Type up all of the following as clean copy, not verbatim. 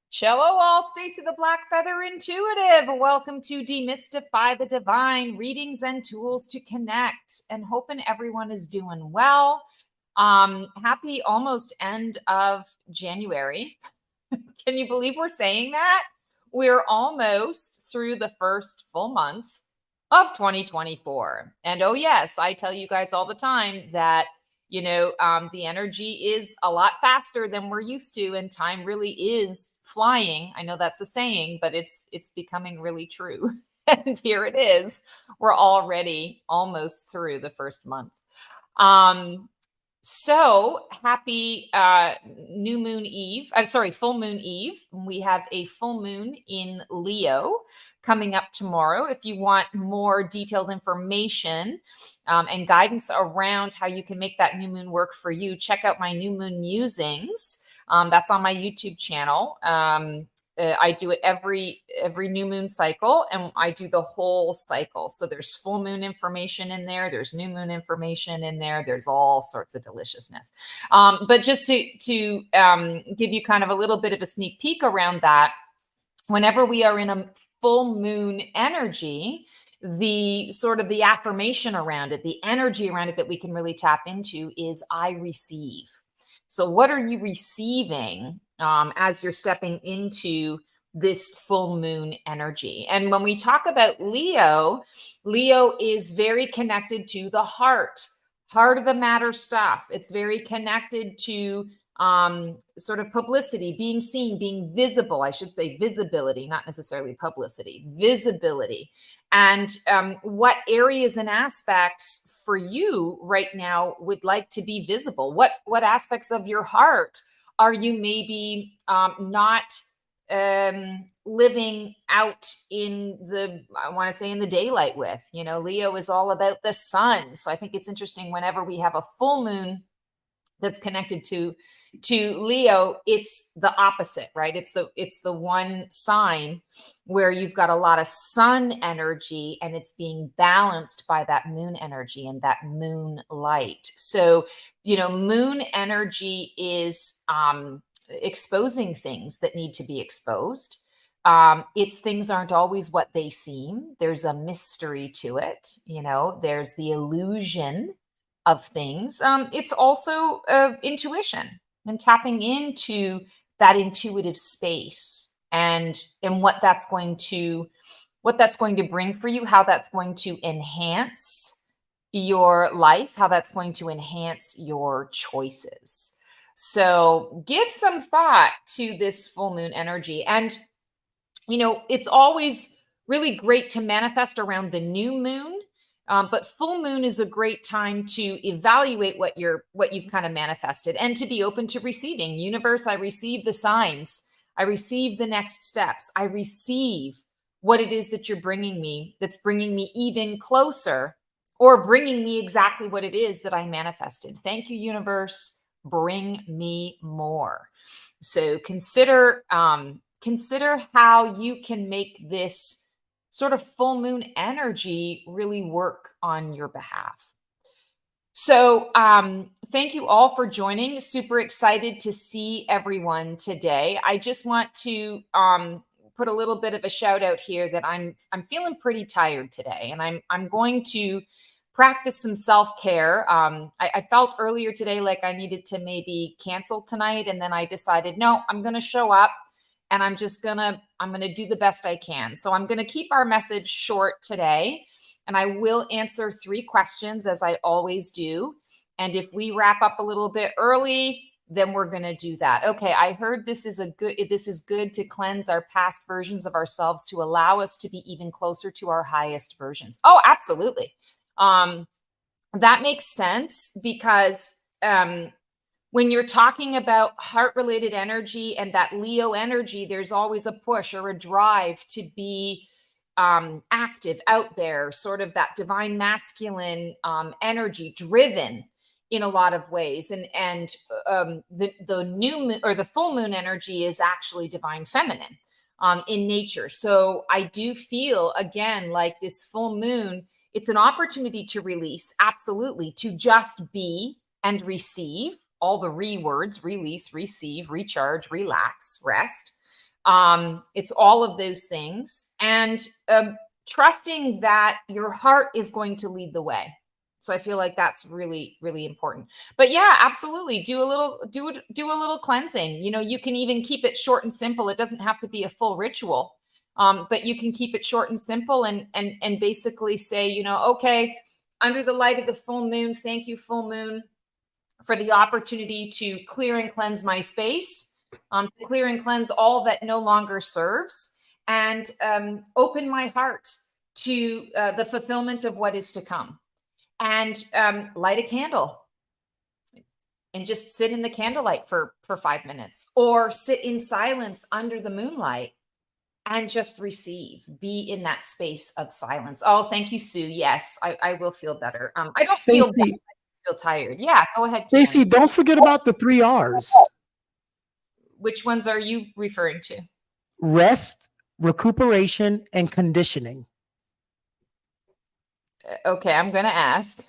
Cello all, Stacy the Black Feather Intuitive. Welcome to Demystify the Divine, readings and tools to connect, and hoping everyone is doing well. Happy almost end of January. Can you believe we're saying that? We're almost through the first full month of 2024. And oh yes, I tell you guys all the time that the energy is a lot faster than we're used to, and time really is flying. I know that's a saying, but it's becoming really true. And here it is. We're already almost through the first month. So happy new moon eve. Full moon eve. We have a full moon in Leo coming up tomorrow. If you want more detailed information and guidance around how you can make that new moon work for you, check out my new moon musings. That's on my YouTube channel. I do it every new moon cycle, and I do the whole cycle. So there's full moon information in there. There's new moon information in there. There's all sorts of deliciousness. But just to give you kind of a little bit of a sneak peek around that, whenever we are in a full moon energy, the sort of the affirmation around it, the energy around it that we can really tap into is I receive. So what are you receiving as you're stepping into this full moon energy? And when we talk about Leo, Leo is very connected to the heart of the matter stuff. It's very connected to sort of publicity, being seen, being visible. I should say visibility, not necessarily publicity, visibility. And what areas and aspects for you right now would like to be visible? What aspects of your heart are you maybe not living out in the daylight with? Leo is all about the sun. So I think it's interesting whenever we have a full moon that's connected to Leo, it's the opposite, right? It's the one sign where you've got a lot of sun energy, and it's being balanced by that moon energy and that moon light. So, moon energy is exposing things that need to be exposed. Its things aren't always what they seem. There's a mystery to it. There's the illusion of things. It's also intuition and tapping into that intuitive space and what that's going to bring for you, how that's going to enhance your life, how that's going to enhance your choices. So give some thought to this full moon energy. And, it's always really great to manifest around the new moon. But full moon is a great time to evaluate what you've kind of manifested, and to be open to receiving. Universe, I receive the signs. I receive the next steps. I receive what it is that you're bringing me, that's bringing me even closer, or bringing me exactly what it is that I manifested. Thank you, universe. Bring me more. So consider how you can make this sort of full moon energy really work on your behalf. So thank you all for joining. Super excited to see everyone today. I just want to put a little bit of a shout out here that I'm feeling pretty tired today, and I'm going to practice some self-care. I felt earlier today like I needed to maybe cancel tonight, and then I decided, no, I'm going to show up. And I'm going to do the best I can. So I'm going to keep our message short today. And I will answer 3 questions, as I always do. And if we wrap up a little bit early, then we're going to do that. Okay, I heard this is good to cleanse our past versions of ourselves to allow us to be even closer to our highest versions. Oh, absolutely. That makes sense, because when you're talking about heart-related energy and that Leo energy, there's always a push or a drive to be active out there, sort of that divine masculine energy, driven in a lot of ways. And the new moon, or the full moon energy, is actually divine feminine in nature. So I do feel, again, like this full moon, it's an opportunity to release, absolutely, to just be and receive all the words: release, receive, recharge, relax, rest. It's all of those things, and trusting that your heart is going to lead the way. So I feel like that's really, really important. But yeah, absolutely, do a little cleansing. You can even keep it short and simple. It doesn't have to be a full ritual, but you can keep it short and simple, and basically say, okay, under the light of the full moon, thank you, full moon, for the opportunity to clear and cleanse my space, clear and cleanse all that no longer serves, and open my heart to the fulfillment of what is to come. And light a candle and just sit in the candlelight for 5 minutes, or sit in silence under the moonlight and just receive, be in that space of silence. Oh, thank you, Sue. Yes, I will feel better. I don't feel bad, I feel tired. Yeah, go ahead, Ken. Stacey, don't forget about the 3 R's. Which ones are you referring to? Rest, recuperation, and conditioning. Okay, I'm going to ask.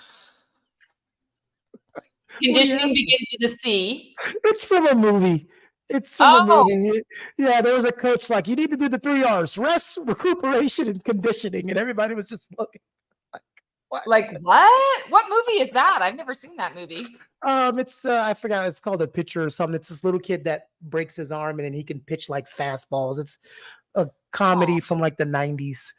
Conditioning begins with a C. It's from a movie. It's from a movie. Yeah, there was a coach like, you need to do the 3 R's: rest, recuperation, and conditioning. And everybody was just looking like, what? Like, what? What movie is that? I've never seen that movie. It's I forgot. It's called A Pitcher or something. It's this little kid that breaks his arm and then he can pitch like fastballs. It's a comedy from like the 90s.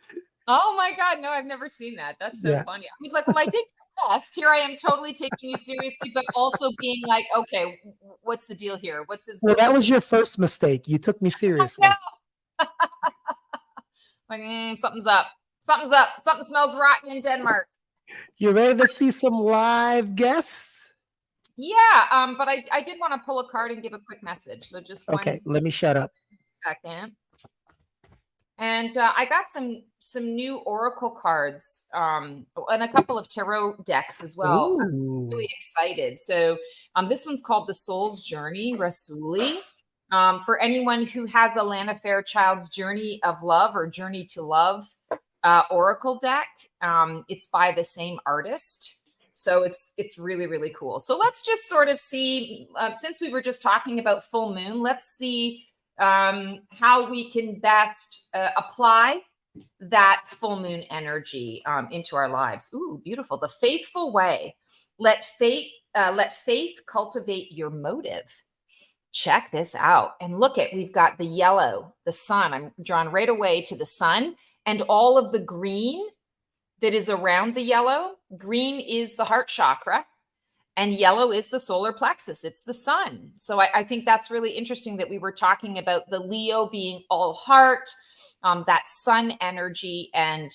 Oh my God. No, I've never seen that. That's so funny. I was like, well, I did your best. Here I am, totally taking you seriously, but also being like, okay, what's the deal here? What's his? Well, that was your first mistake. You took me seriously. Like, something's up. Something's up. Something smells rotten in Denmark. You ready to see some live guests? Yeah, but I did want to pull a card and give a quick message. So just okay, let me shut up. Second. And I got some new oracle cards and a couple of tarot decks as well. I'm really excited. So this one's called The Soul's Journey, Rasuli. For anyone who has a Lana Fairchild's Journey of Love or Journey to Love oracle deck, it's by the same artist. So it's really, really cool. So let's just sort of see, since we were just talking about full moon, let's see how we can best apply that full moon energy into our lives. Ooh, beautiful. The faithful way. Let faith cultivate your motive. Check this out. And look at, we've got the yellow, the sun. I'm drawn right away to the sun, and all of the green that is around the yellow. Green is the heart chakra, and yellow is the solar plexus. It's the sun. So I think that's really interesting that we were talking about the Leo being all heart, that sun energy, and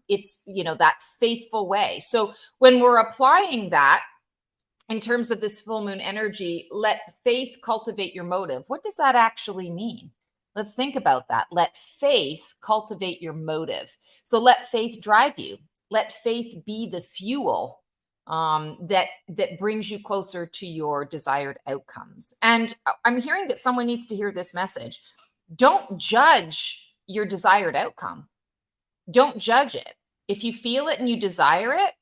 it's, that faithful way. So when we're applying that in terms of this full moon energy, let faith cultivate your motive. What does that actually mean? Let's think about that. Let faith cultivate your motive. So let faith drive you. Let faith be the fuel that brings you closer to your desired outcomes. And I'm hearing that someone needs to hear this message. Don't judge your desired outcome. Don't judge it. If you feel it and you desire it,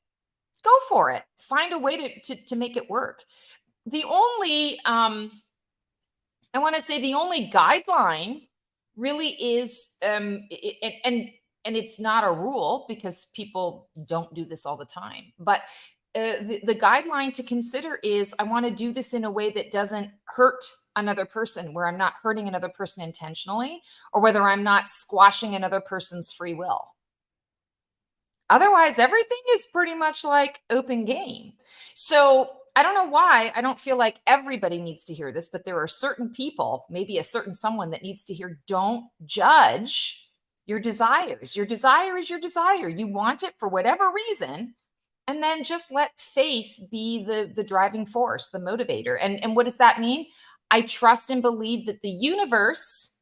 go for it. Find a way to make it work. The only, I want to say the only guideline really is, and it's not a rule because people don't do this all the time, but the guideline to consider is, I want to do this in a way that doesn't hurt another person, where I'm not hurting another person intentionally, or whether I'm not squashing another person's free will. Otherwise, everything is pretty much like open game. So I don't know why I don't feel like everybody needs to hear this, but there are certain people, maybe a certain someone, that needs to hear, don't judge your desires. Your desire is your desire. You want it for whatever reason. And then just let faith be the driving force, the motivator. And what does that mean? I trust and believe that the universe,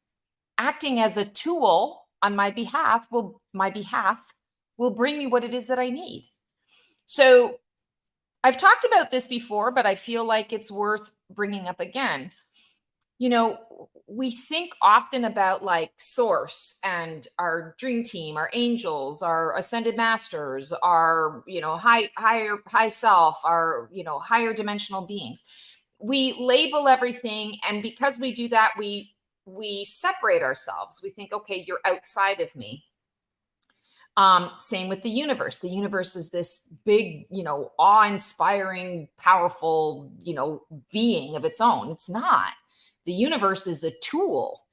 acting as a tool on my behalf, will my behalf will bring me what it is that I need. So I've talked about this before, but I feel like it's worth bringing up again. You know, we think often about like source and our dream team, our angels, our ascended masters, our, you know, high self, our, you know, higher dimensional beings. We label everything, and because we do that, we separate ourselves. We think, okay, you're outside of me. Same with the universe. The universe is this big, you know, awe-inspiring, powerful, you know, being of its own. It's not. The universe is a tool.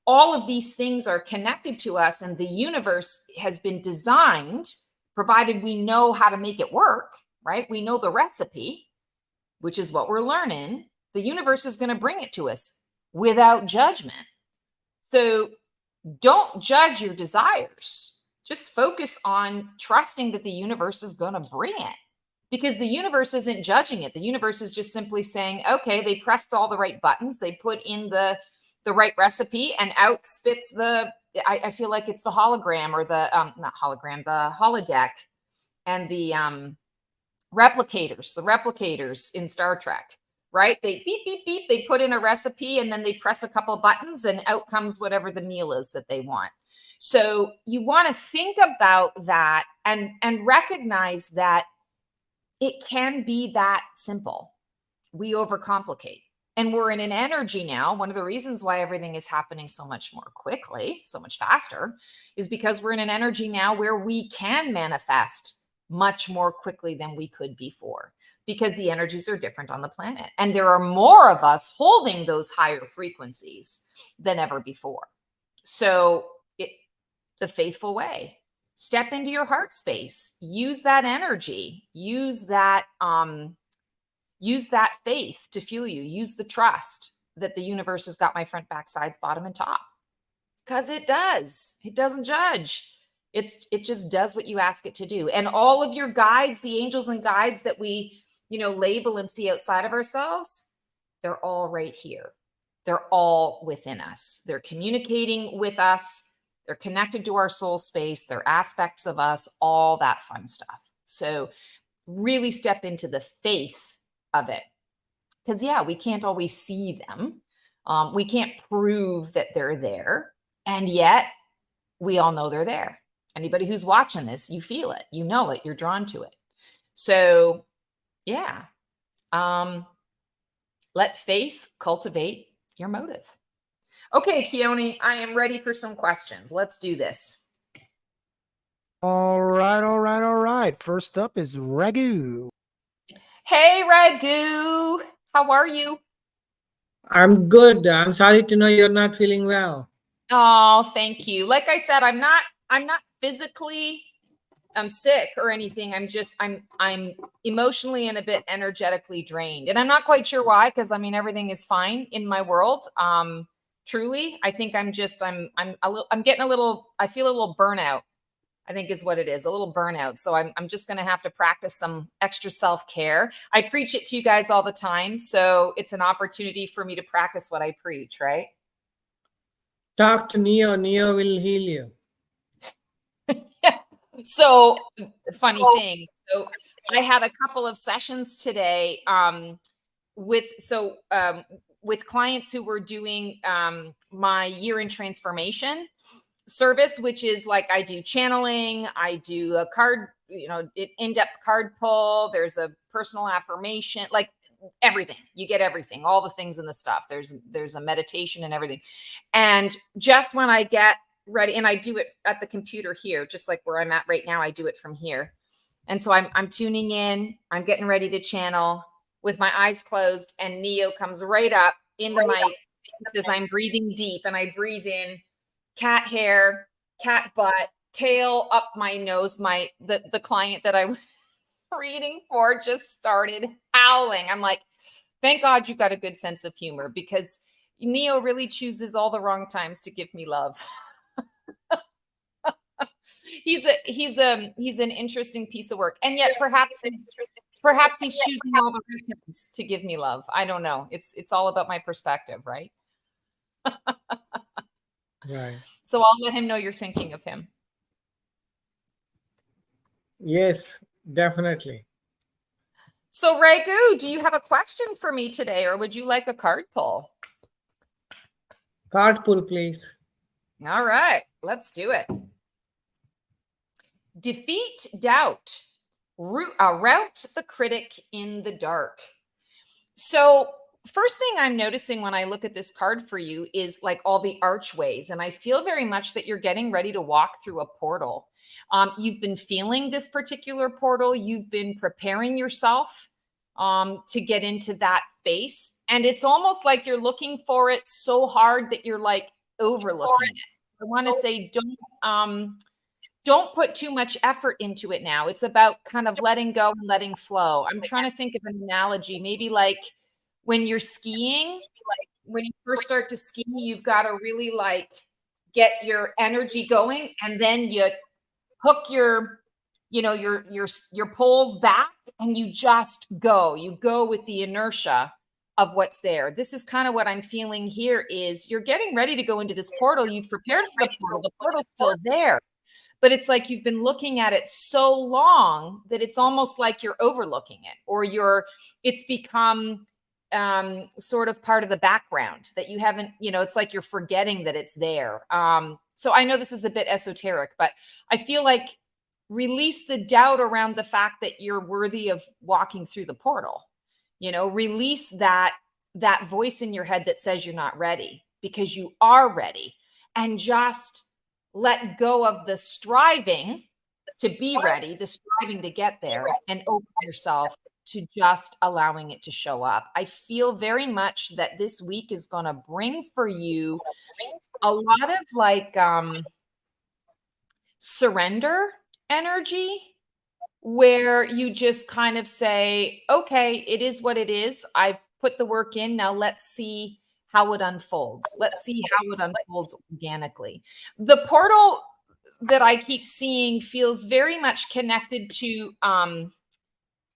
All of these things are connected to us, and the universe has been designed, provided we know how to make it work, right? We know the recipe, which is what we're learning. The universe is going to bring it to us without judgment. So don't judge your desires. Just focus on trusting that the universe is going to bring it, because the universe isn't judging it. The universe is just simply saying, okay, they pressed all the right buttons. They put in the right recipe, and out spits I feel like it's the hologram, or the, not hologram, the holodeck, and the replicators in Star Trek, right? They beep, beep, beep. They put in a recipe, and then they press a couple buttons, and out comes whatever the meal is that they want. So you want to think about that and recognize that it can be that simple. We overcomplicate. And we're in an energy now. One of the reasons why everything is happening so much more quickly, so much faster, is because we're in an energy now where we can manifest much more quickly than we could before, because the energies are different on the planet. And there are more of us holding those higher frequencies than ever before. So the faithful way, step into your heart space, use that energy, use that faith to fuel you, use the trust that the universe has got my front, back, sides, bottom, and top, because it does. It doesn't judge. It just does what you ask it to do. And all of your guides, the angels and guides that we, you know, label and see outside of ourselves, they're all right here. They're all within us. They're communicating with us. They're connected to our soul space. They're aspects of us, all that fun stuff. So really step into the faith of it. Because, yeah, we can't always see them. We can't prove that they're there. And yet we all know they're there. Anybody who's watching this, you feel it, you know it, you're drawn to it. So, yeah, let faith cultivate your motive. Okay, Keone, I am ready for some questions. Let's do this. All right. First up is Ragu. Hey, Ragu. How are you? I'm good. I'm sorry to know you're not feeling well. Oh, thank you. Like I said, I'm not physically sick or anything. I'm emotionally and a bit energetically drained. And I'm not quite sure why, because I mean everything is fine in my world. Truly, I think I'm getting a little, I feel a little burnout, I think is what it is, a little burnout. So I'm just going to have to practice some extra self-care. I preach it to you guys all the time. So it's an opportunity for me to practice what I preach, right? Talk to Neo. Neo will heal you. Yeah. So funny thing. So I had a couple of sessions today with clients who were doing my year in transformation service, which is like I do channeling, I do a card, in-depth card pull. There's a personal affirmation, like everything. You get everything, all the things in the stuff. There's a meditation and everything. And just when I get ready, and I do it at the computer here, just like where I'm at right now, I do it from here. And so I'm tuning in, I'm getting ready to channel with my eyes closed, and Neo comes right up into my face as I'm breathing deep, and I breathe in cat hair, cat butt, tail up my nose. The client that I was reading for just started howling. I'm like, thank God you've got a good sense of humor, because Neo really chooses all the wrong times to give me love. He's an interesting piece of work, and yet perhaps he's choosing all the right times to give me love. I don't know. It's all about my perspective, right? Right. So I'll let him know you're thinking of him. Yes, definitely. So Ragu, do you have a question for me today, or would you like a card pull? Card pull, please. All right, let's do it. Defeat doubt. Rout the critic in the dark. So first thing I'm noticing when I look at this card for you is like all the archways. And I feel very much that you're getting ready to walk through a portal. You've been feeling this particular portal. You've been preparing yourself to get into that space. And it's almost like you're looking for it so hard that you're like overlooking it. I want to say don't put too much effort into it now. It's about kind of letting go and letting flow. I'm trying to think of an analogy, maybe like when you're skiing, when you first start to ski, you've got to really like get your energy going, and then you hook your, you know, your poles back, and you just go. You go with the inertia of what's there. This is kind of what I'm feeling here is you're getting ready to go into this portal. You've prepared for the portal. The portal's still there. But it's like you've been looking at it so long that it's almost like you're overlooking it, or it's become sort of part of the background that you haven't, you know, it's like you're forgetting that it's there. So I know this is a bit esoteric, but I feel like release the doubt around the fact that you're worthy of walking through the portal. You know, release that voice in your head that says you're not ready, because you are ready, and just let go of the striving to be ready, the striving to get there, and open yourself to just allowing it to show up. I feel very much that this week is going to bring for you a lot of like surrender energy, where you just kind of say, okay, it is what it is. I've put the work in. Now let's see how it unfolds. Let's see how it unfolds organically. The portal that I keep seeing feels very much connected to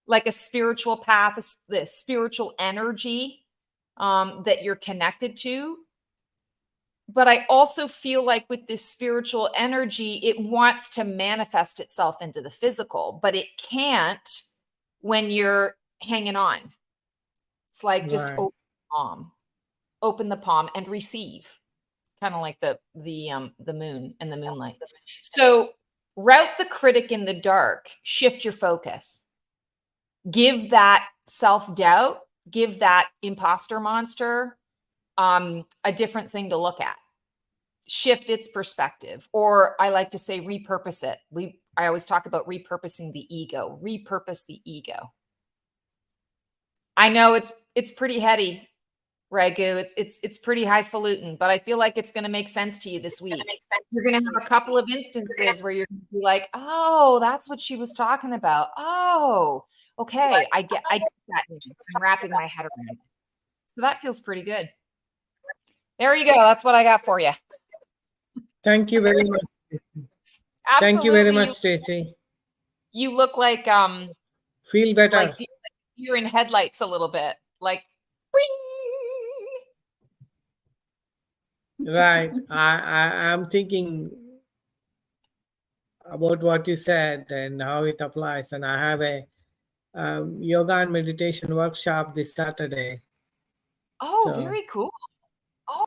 like a spiritual path, the spiritual energy that you're connected to. But I also feel like with this spiritual energy, it wants to manifest itself into the physical, but it can't when you're hanging on. It's like just Right. open the palm and receive, kind of like the moon and the moonlight. So route the critic in the dark, shift your focus, give that self-doubt, give that imposter monster a different thing to look at, shift its perspective, or I like to say repurpose it. I always talk about repurposing the ego. Repurpose the ego. I know it's pretty heady, Ragu. It's pretty highfalutin, but I feel like it's going to make sense to you this week. You're going to have a couple of instances where you're going to be like, oh, that's what she was talking about. Oh, okay, I get that. I'm wrapping my head around it. So that feels pretty good. There you go. That's what I got for you. Thank you very much. Absolutely. Thank you very much, Stacy. You look like Feel better. like you're in headlights a little bit, like bing. Right. I'm thinking about what you said and how it applies. And I have a yoga and meditation workshop this Saturday. Oh, very cool. Oh,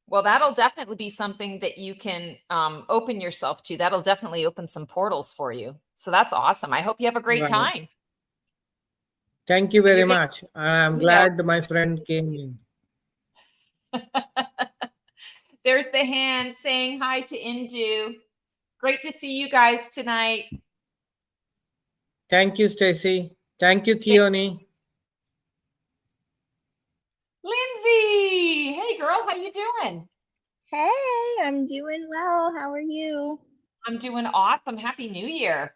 well, that'll definitely be something that you can open yourself to. That'll definitely open some portals for you. So that's awesome. I hope you have a great time. Thank you very much. I'm glad my friend came in. There's the hand saying hi to Indu. Great to see you guys tonight. Thank you, Stacy. Thank you, Keone. Lindsay, hey girl, how you doing? Hey, I'm doing well. How are you? I'm doing awesome. Happy New Year.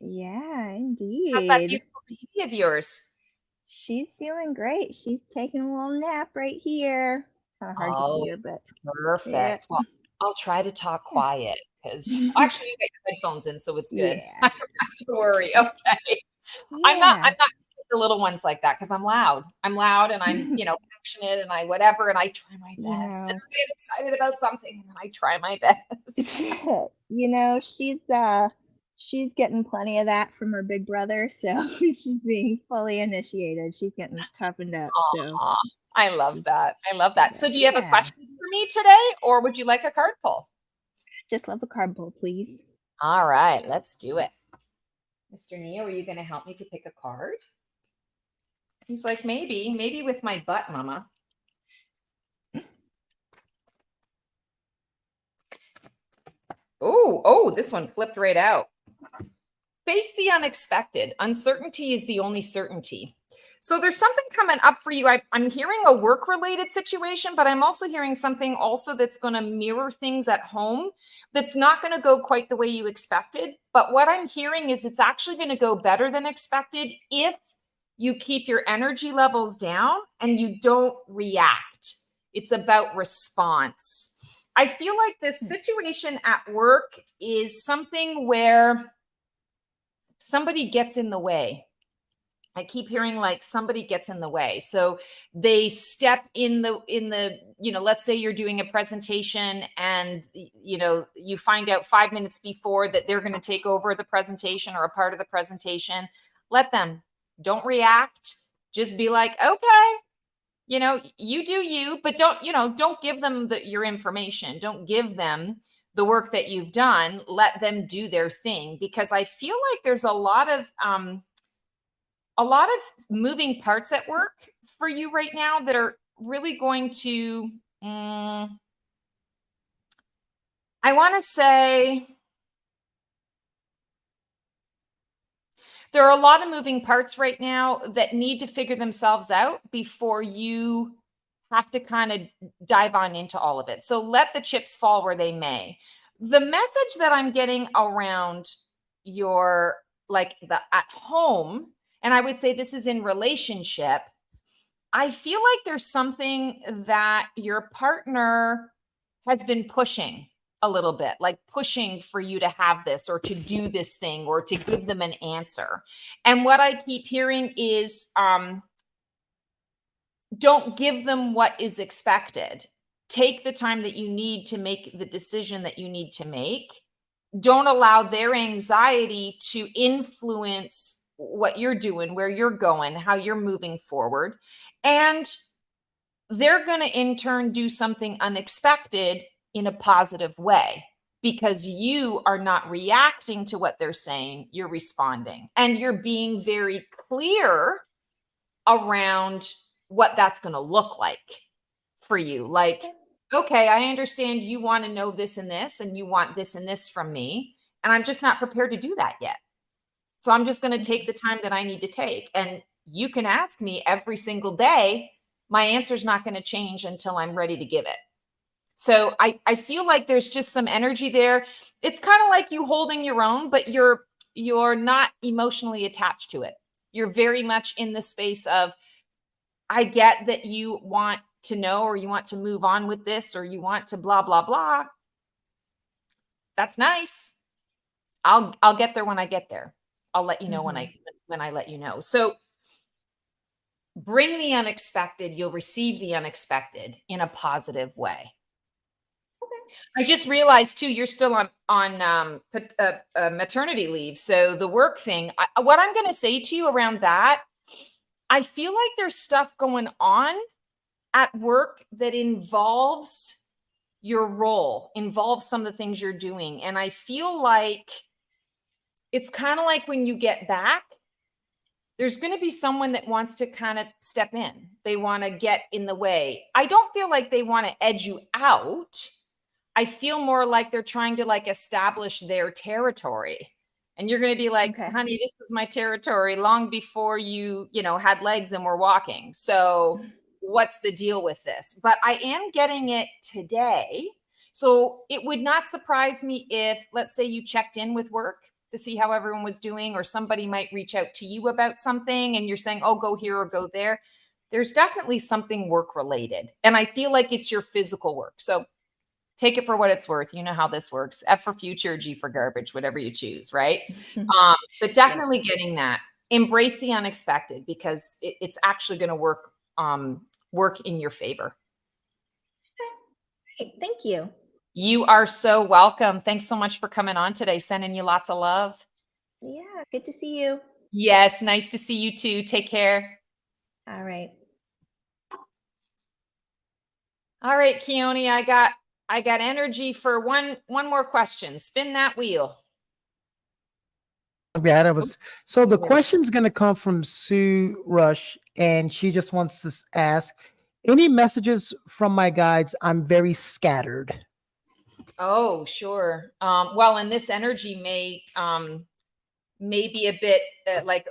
Yeah, indeed. How's that beautiful baby of yours? She's doing great. She's taking a little nap right here. Kind of hard to hear, but perfect. Yeah. Well, I'll try to talk quiet because actually you got your headphones in, so it's good. Yeah. I don't have to worry. Okay. Yeah. I'm not the little ones like that because I'm loud. I'm loud and I'm, passionate and I whatever, and I try my best. And I get excited about something and then I try my best. She's getting plenty of that from her big brother, so she's being fully initiated. She's getting toughened up. So Aw, I love that. I love that. So do you have a Yeah. question for me today or would you like a card pull? Just love a card pull, please. All right, let's do it. Mr. Neo, are you going to help me to pick a card? He's like, maybe with my butt, mama. Oh, this one flipped right out. Face the unexpected. Uncertainty is the only certainty. So there's something coming up for you. I'm hearing a work-related situation, but I'm also hearing something also that's going to mirror things at home that's not going to go quite the way you expected. But what I'm hearing is it's actually going to go better than expected if you keep your energy levels down and you don't react. It's about response. I feel like this situation at work is something where somebody gets in the way. I keep hearing like somebody gets in the way. So they step in the, let's say you're doing a presentation and, you find out 5 minutes before that they're going to take over the presentation or a part of the presentation. Let them. Don't react. Just be like, okay, you do you, but don't give them your information. Don't give them the work that you've done. Let them do their thing, because I feel like there's a lot of moving parts at work for you right now that are really going to, I want to say, there are a lot of moving parts right now that need to figure themselves out before you have to kind of dive on into all of it. So let the chips fall where they may. The message that I'm getting around your, the at home, and I would say this is in relationship, I feel like there's something that your partner has been pushing a little bit, like pushing for you to have this or to do this thing or to give them an answer. And what I keep hearing is don't give them what is expected. Take the time that you need to make the decision that you need to make. Don't allow their anxiety to influence what you're doing, where you're going, how you're moving forward. And they're going to in turn do something unexpected in a positive way because you are not reacting to what they're saying. You're responding and you're being very clear around what that's going to look like for you. Like, okay, I understand you want to know this and you want this and this from me. And I'm just not prepared to do that yet. So I'm just going to take the time that I need to take. And you can ask me every single day. My answer is not going to change until I'm ready to give it. So I feel like there's just some energy there. It's kind of like you holding your own, but you're not emotionally attached to it. You're very much in the space of, I get that you want to know, or you want to move on with this, or you want to blah, blah, blah. That's nice. I'll get there when I get there. I'll let you know when I let you know. So bring the unexpected. You'll receive the unexpected in a positive way. I just realized too, you're still on maternity leave. So the work thing, what I'm going to say to you around that, I feel like there's stuff going on at work that involves your role, involves some of the things you're doing. And I feel like it's kind of like when you get back, there's going to be someone that wants to kind of step in. They want to get in the way. I don't feel like they want to edge you out. I feel more like they're trying to establish their territory. And you're going to be like, honey, this was my territory long before you had legs and were walking. So what's the deal with this? But I am getting it today. So it would not surprise me if, let's say, you checked in with work to see how everyone was doing, or somebody might reach out to you about something and you're saying, oh, go here or go there. There's definitely something work related. And I feel like it's your physical work. So take it for what it's worth. You know how this works. F for future, G for garbage, whatever you choose, right? But definitely getting that. embrace the unexpected, because it's actually going to work in your favor. Great, thank you. You are so welcome. Thanks so much for coming on today. Sending you lots of love. Yeah, good to see you. Yes, nice to see you too. Take care. All right. All right, Keone, I got energy for one more question. Spin that wheel. Yeah, that was so. The question's going to come from Sue Rush, and she just wants to ask, any messages from my guides? I'm very scattered. Oh, sure. Well, and this energy may be a bit like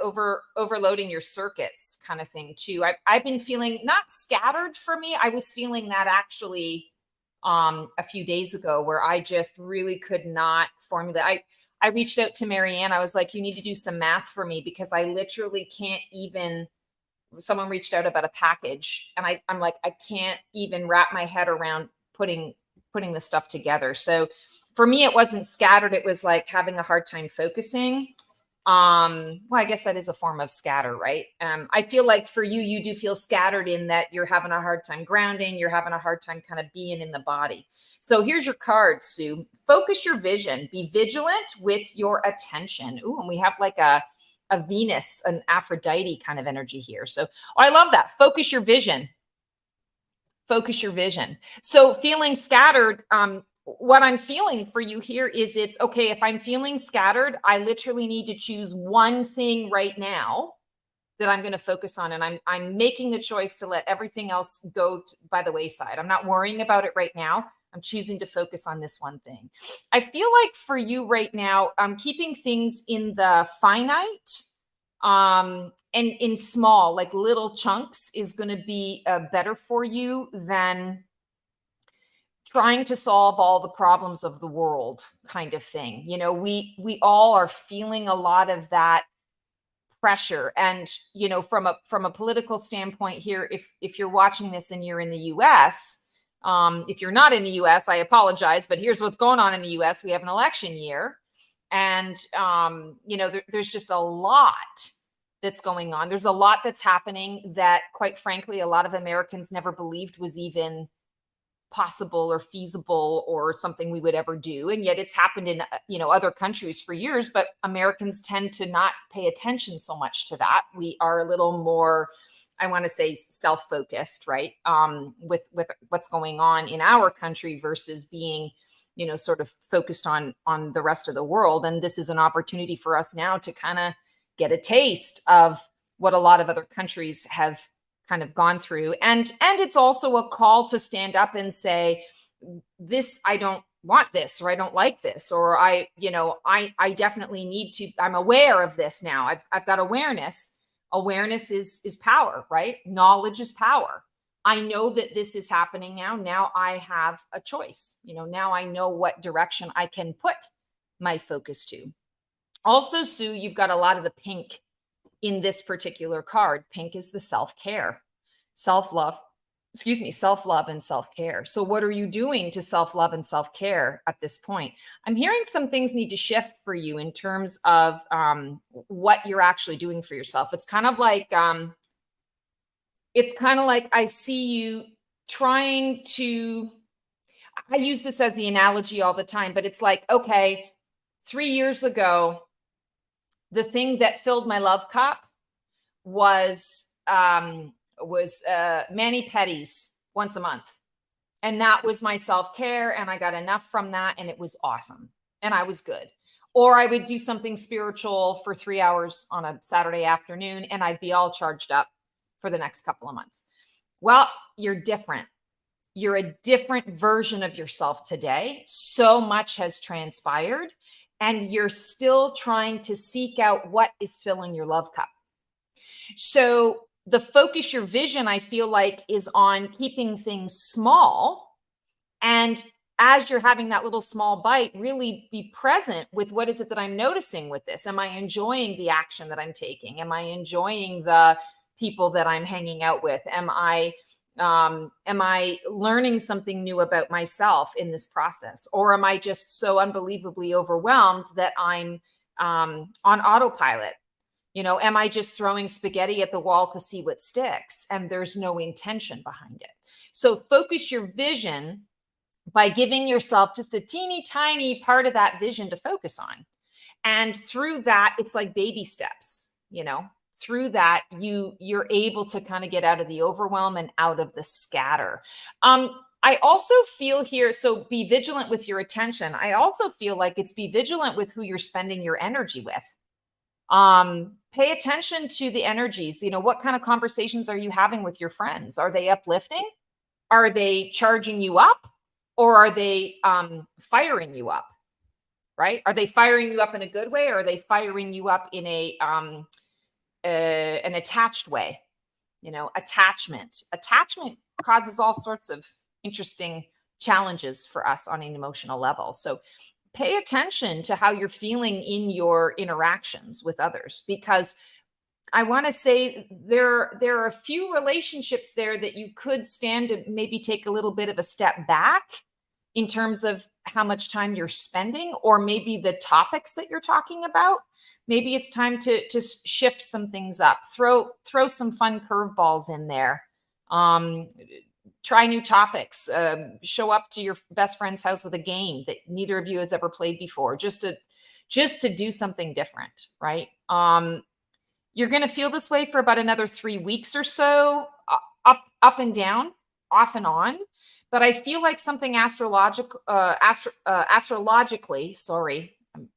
overloading your circuits kind of thing too. I've been feeling not scattered for me. I was feeling that actually a few days ago, where I just really could not formulate. I reached out to Marianne. I was like, you need to do some math for me, because I literally can't even, someone reached out about a package, and I'm like, I can't even wrap my head around putting the stuff together. So for me, it wasn't scattered. It was like having a hard time focusing. Well, I guess that is a form of scatter, right? I feel like for you, you do feel scattered in that you're having a hard time grounding. You're having a hard time kind of being in the body. So here's your card, Sue. Focus your vision. Be vigilant with your attention. Ooh, and we have like a Venus, an Aphrodite kind of energy here. So I love that. Focus your vision. Focus your vision. So feeling scattered, what I'm feeling for you here is, it's okay. If I'm feeling scattered, I literally need to choose one thing right now that I'm going to focus on. And I'm making the choice to let everything else go by the wayside. I'm not worrying about it right now. I'm choosing to focus on this one thing. I feel like for you right now, keeping things in the finite, and in small, like little chunks, is going to be better for you than trying to solve all the problems of the world kind of thing. You know, we all are feeling a lot of that pressure. And, you know, from a political standpoint here, if you're watching this and you're in the US, if you're not in the US, I apologize, but here's what's going on in the US. We have an election year, and, you know, there's just a lot that's going on. There's a lot that's happening that, quite frankly, a lot of Americans never believed was even possible or feasible or something we would ever do. And yet it's happened in, you know, other countries for years, but Americans tend to not pay attention so much to that. We are a little more, I want to say, self-focused, right? With what's going on in our country versus being, you know, sort of focused on the rest of the world. And this is an opportunity for us now to kind of get a taste of what a lot of other countries have kind of gone through. And it's also a call to stand up and say, this, I don't want this, or I don't like this, or I definitely need to, I'm aware of this now. I've got awareness. Awareness is power, right? Knowledge is power. I know that this is happening now. Now I have a choice. You know, now I know what direction I can put my focus to. Also, Sue, you've got a lot of the pink in this particular card. Pink is the self-care, self-love, self-love and self-care. So what are you doing to self-love and self-care at this point? I'm hearing some things need to shift for you in terms of what you're actually doing for yourself. It's kind of like I see you trying to, I use this as the analogy all the time, but it's like, okay, 3 years ago, the thing that filled my love cup was mani-pedis once a month. And that was my self-care. And I got enough from that. And it was awesome. And I was good. Or I would do something spiritual for 3 hours on a Saturday afternoon, and I'd be all charged up for the next couple of months. Well, you're different. You're a different version of yourself today. So much has transpired. And you're still trying to seek out what is filling your love cup. So the focus, your vision, I feel like, is on keeping things small. And as you're having that little small bite, really be present with, what is it that I'm noticing with this? Am I enjoying the action that I'm taking? Am I enjoying the people that I'm hanging out with? Am I learning something new about myself in this process? Or am I just so unbelievably overwhelmed that I'm on autopilot? You know, am I just throwing spaghetti at the wall to see what sticks? And there's no intention behind it. So focus your vision by giving yourself just a teeny tiny part of that vision to focus on. And through that, it's like baby steps, you know, through that, you're able to kind of get out of the overwhelm and out of the scatter. I also feel here, so be vigilant with your attention. I also feel like it's be vigilant with who you're spending your energy with. Pay attention to the energies. You know, what kind of conversations are you having with your friends? Are they uplifting? Are they charging you up? Or are they firing you up? Right? Are they firing you up in a good way, or are they firing you up in a an attached way? You know, attachment causes all sorts of interesting challenges for us on an emotional level. So pay attention to how you're feeling in your interactions with others, because I want to say there are a few relationships there that you could stand to maybe take a little bit of a step back in terms of how much time you're spending, or maybe the topics that you're talking about. Maybe it's time to shift some things up, throw some fun curveballs in there. Try new topics, show up to your best friend's house with a game that neither of you has ever played before, just to do something different, right? You're going to feel this way for about another 3 weeks or so, up and down, off and on. But I feel like something astrologically, sorry,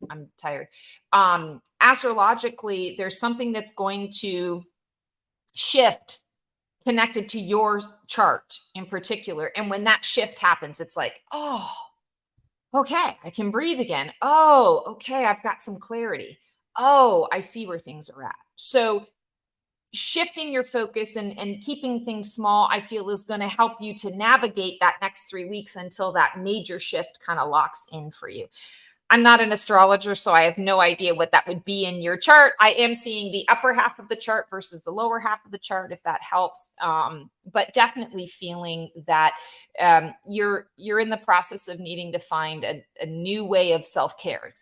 I'm tired. Astrologically, there's something that's going to shift connected to your chart in particular. And when that shift happens, it's like, oh, okay, I can breathe again. Oh, okay, I've got some clarity. Oh, I see where things are at. So shifting your focus and keeping things small, I feel, is going to help you to navigate that next 3 weeks until that major shift kind of locks in for you. I'm not an astrologer, so I have no idea what that would be in your chart. I am seeing the upper half of the chart versus the lower half of the chart, if that helps. But definitely feeling that you're in the process of needing to find a new way of self-care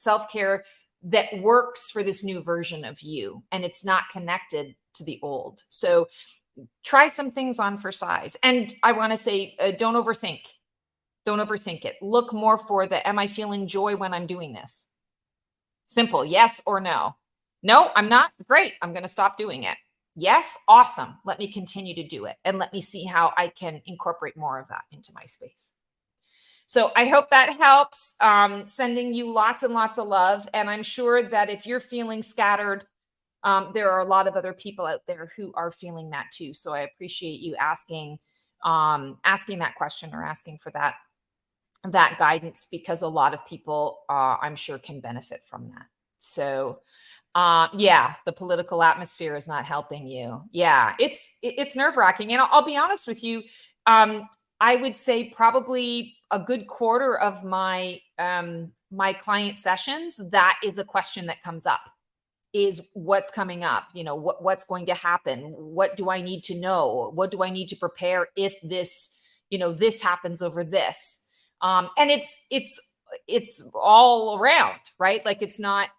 that works for this new version of you, and it's not connected to the old. So try some things on for size. And I want to say, don't overthink. Don't overthink it. Look more for the, am I feeling joy when I'm doing this? Simple. Yes or no. No, I'm not. Great. I'm going to stop doing it. Yes. Awesome. Let me continue to do it. And let me see how I can incorporate more of that into my space. So I hope that helps. Sending you lots and lots of love. And I'm sure that if you're feeling scattered, there are a lot of other people out there who are feeling that too. So I appreciate you asking that question, or asking for that guidance, because a lot of people, I'm sure, can benefit from that. So yeah, the political atmosphere is not helping you. Yeah, it's nerve-wracking. And I'll be honest with you. I would say probably a good quarter of my my client sessions, that is the question that comes up, is what's coming up, you know, what's going to happen? What do I need to know? What do I need to prepare if this, you know, this happens over this? And it's all around, right? Like it's not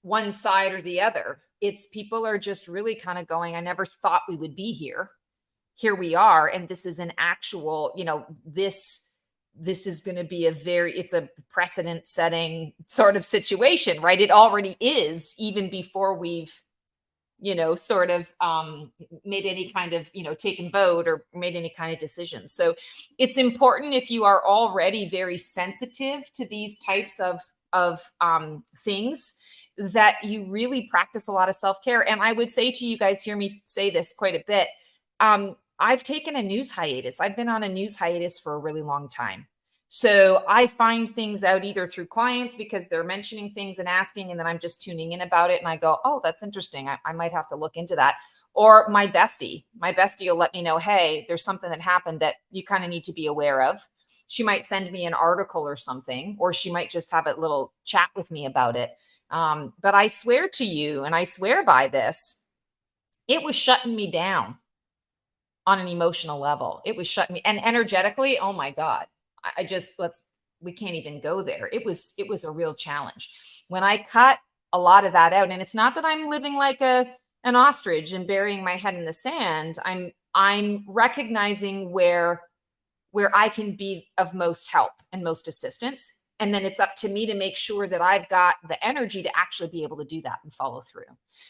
one side or the other. It's people are just really kind of going, I never thought we would be here. Here we are. And this is an actual, you know, this is going to be it's a precedent setting sort of situation, right? It already is, even before we've, you know, sort of made any kind of, you know, taken vote or made any kind of decisions. So it's important, if you are already very sensitive to these types of things, that you really practice a lot of self-care. And I would say to you guys, hear me say this quite a bit. I've taken a news hiatus. I've been on a news hiatus for a really long time. So I find things out either through clients because they're mentioning things and asking, and then I'm just tuning in about it. And I go, oh, that's interesting. I might have to look into that. Or my bestie will let me know, hey, there's something that happened that you kind of need to be aware of. She might send me an article or something, or she might just have a little chat with me about it. But I swear to you, and I swear by this, it was shutting me down on an emotional level. It was shutting me, and energetically, oh my God. We can't even go there. It was a real challenge. When I cut a lot of that out. And it's not that I'm living like an ostrich and burying my head in the sand. I'm recognizing where I can be of most help and most assistance. And then it's up to me to make sure that I've got the energy to actually be able to do that and follow through.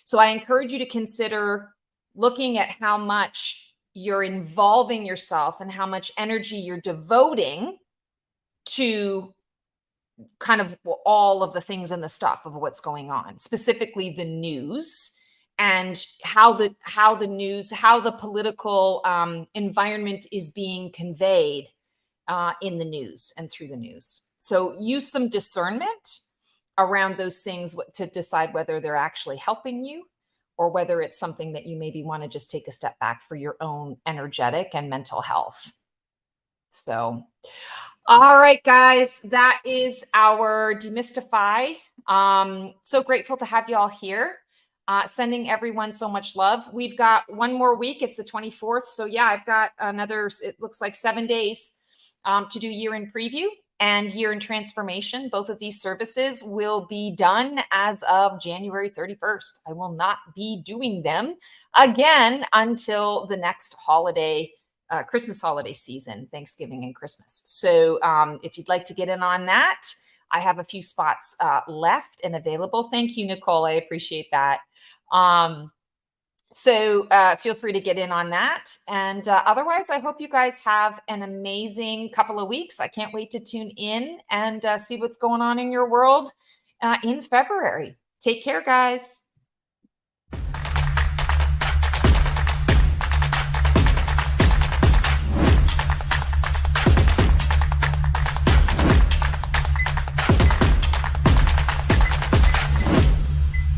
So I encourage you to consider looking at how much you're involving yourself and how much energy you're devoting to kind of all of the things and the stuff of what's going on, specifically the news, and how the political environment is being conveyed in the news and through the news. So use some discernment around those things to decide whether they're actually helping you or whether it's something that you maybe want to just take a step back for your own energetic and mental health. So, all right, guys, that is our Demystify. So grateful to have you all here. Sending everyone so much love. We've got one more week. It's the 24th. So yeah, I've got another, it looks like 7 days to do year in preview and year in transformation. Both of these services will be done as of January 31st. I will not be doing them again until the next holiday, Christmas holiday season, Thanksgiving and Christmas. So if you'd like to get in on that, I have a few spots left and available. Thank you, Nicole. I appreciate that. So feel free to get in on that. And otherwise, I hope you guys have an amazing couple of weeks. I can't wait to tune in and see what's going on in your world in February. Take care, guys.